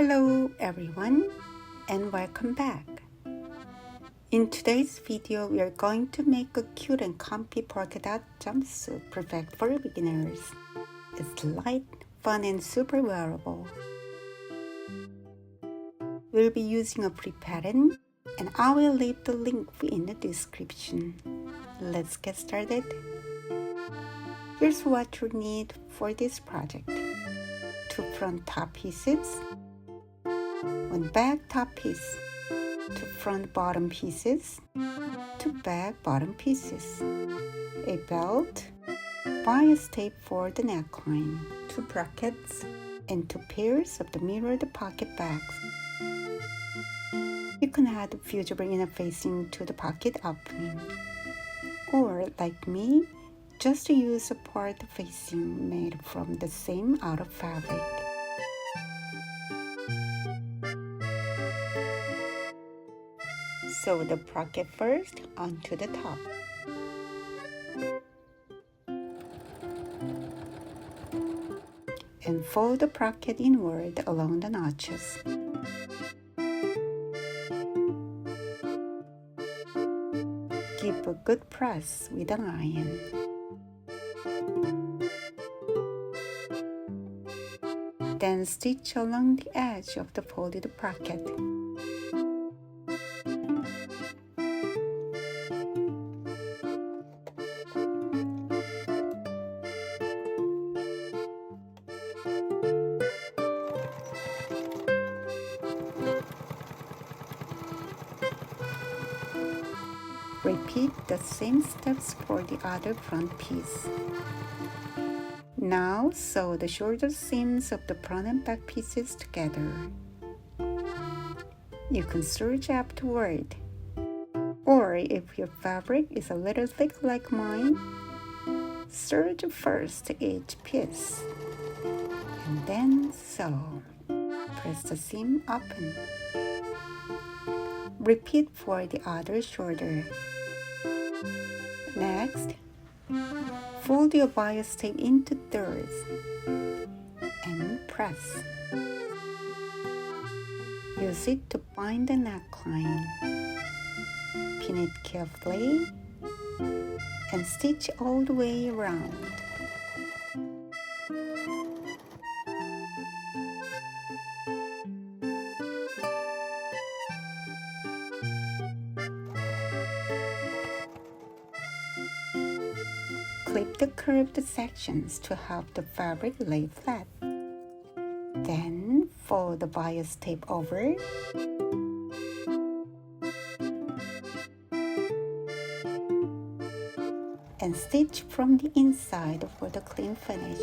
Hello everyone and welcome back. In today's video, we are going to make a cute and comfy polka-dot jumpsuit perfect for beginners. It's light, fun and super wearable. We'll be using a free pattern and I will leave the link in the description. Let's get started. Here's what you need for this project. 2 front top pieces, 1 back top piece, 2 front bottom pieces, 2 back bottom pieces, a belt, bias tape for the neckline, 2 brackets, and 2 pairs of the mirrored pocket bags. You can add fusible inner facing to the pocket opening, or like me, just use a part facing made from the same outer fabric. Sew the pocket first onto the top. And fold the pocket inward along the notches. Give a good press with an iron. Then stitch along the edge of the folded pocket. Repeat the same steps for the other front piece. Now sew the shoulder seams of the front and back pieces together. You can serge afterward, or if your fabric is a little thick like mine, serge first each piece, and then sew. Press the seam open. Repeat for the other shoulder. Next, fold your bias tape into thirds and press. Use it to bind the neckline. Pin it carefully and stitch all the way around. Clip the curved sections to help the fabric lay flat. Then fold the bias tape over. And stitch from the inside for the clean finish.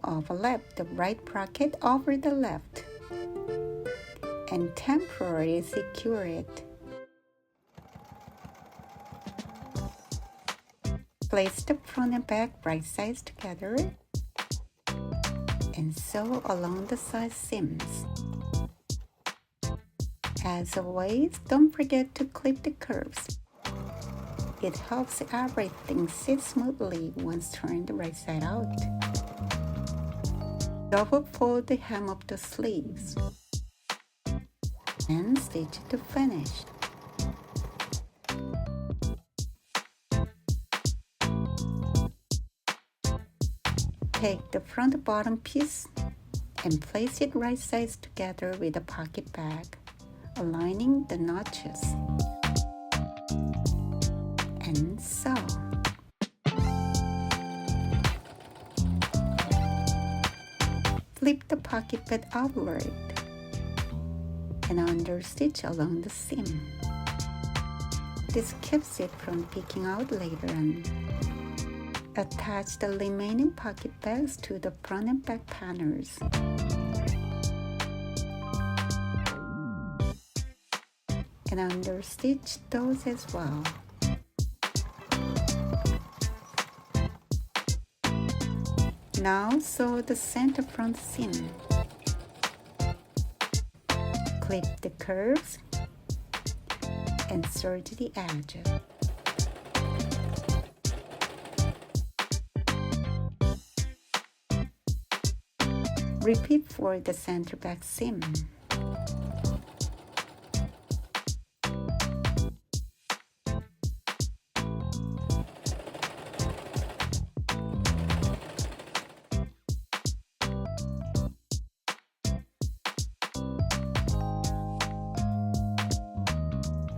Overlap the right pocket over the left and temporarily secure it. Place the front and back right sides together and sew along the side seams. As always, don't forget to clip the curves. It helps everything sit smoothly once turned the right side out. Double fold the hem of the sleeves and stitch to finish. Take the front bottom piece and place it right sides together with a pocket bag, aligning the notches. And sew. Flip the pocket bed outward and understitch along the seam. This keeps it from peeking out later on. Attach the remaining pocket bags to the front and back panels. And understitch those as well. Now sew the center front seam. Clip the curves and serge the edge. Repeat for the center back seam.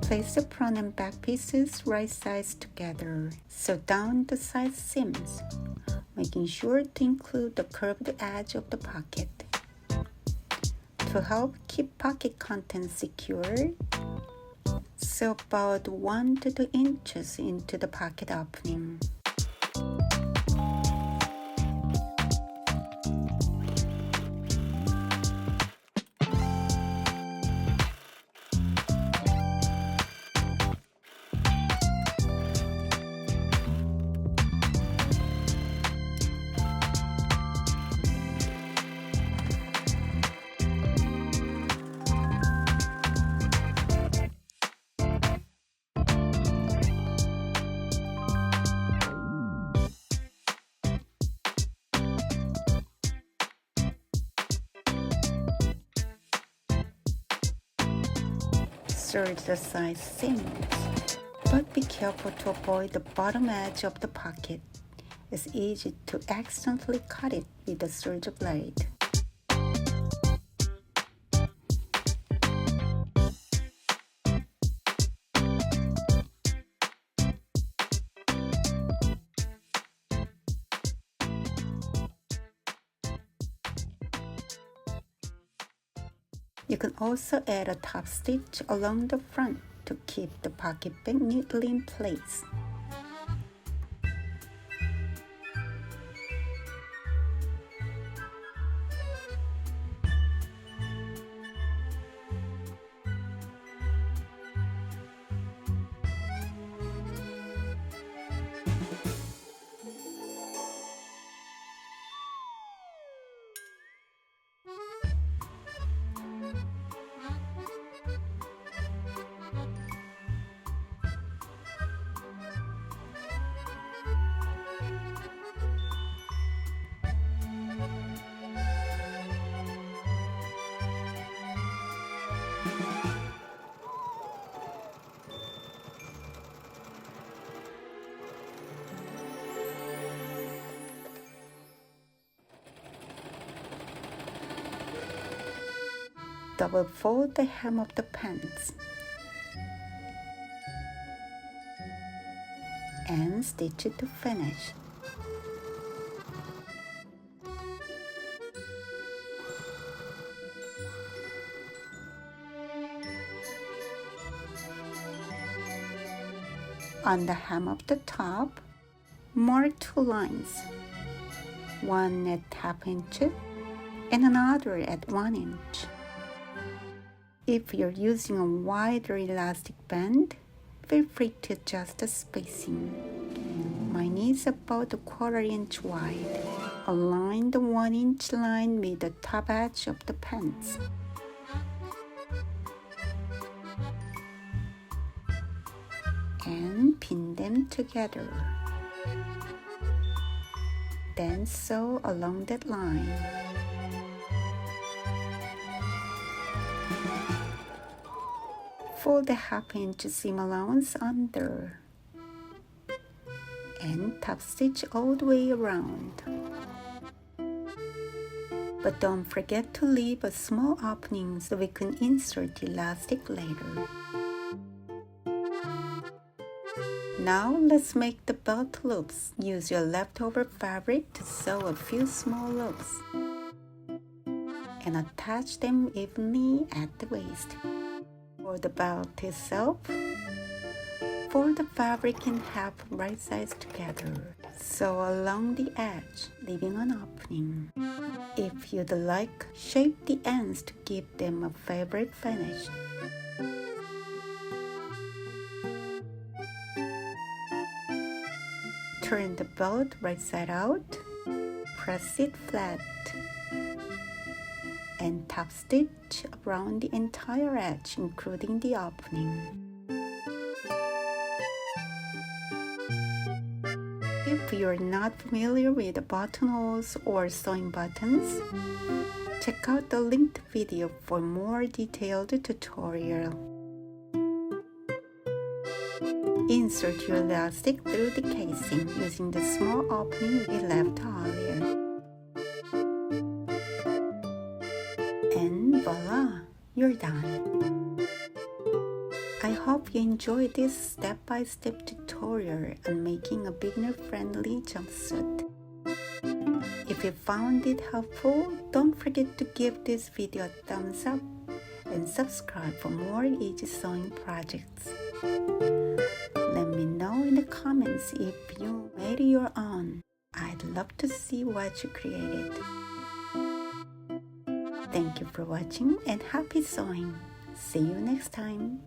Place the front and back pieces right sides together. Sew down the side seams, making sure to include the curved edge of the pocket. To help keep pocket contents secure, sew about 1 to 2 inches into the pocket opening. Serge the side seams, but be careful to avoid the bottom edge of the pocket. It's easy to accidentally cut it with a serge blade. You can also add a top stitch along the front to keep the pocket back neatly in place. Double fold the hem of the pants and stitch it to finish. On the hem of the top, mark 2 lines, one at ½ inch and another at 1 inch. If you're using a wider elastic band, feel free to adjust the spacing. Mine is about 1/4 inch wide. Align the 1 inch line with the top edge of the pants. And pin them together. Then sew along that line. Fold the ½ inch seam allowance under and top stitch all the way around. But don't forget to leave a small opening so we can insert elastic later. Now let's make the belt loops. Use your leftover fabric to sew a few small loops and attach them evenly at the waist. For the belt itself, fold the fabric in half right sides together. Sew along the edge, leaving an opening. If you'd like, shape the ends to give them a fabric finish. Turn the belt right side out, press it flat, and top stitch around the entire edge, including the opening. If you're not familiar with the buttonholes or sewing buttons, check out the linked video for more detailed tutorial. Insert your elastic through the casing using the small opening we left earlier. And voila, you're done. I hope you enjoyed this step-by-step tutorial on making a beginner-friendly jumpsuit. If you found it helpful, don't forget to give this video a thumbs up and subscribe for more easy sewing projects. Let me know in the comments if you made your own. I'd love to see what you created. Thank you for watching and happy sewing. See you next time.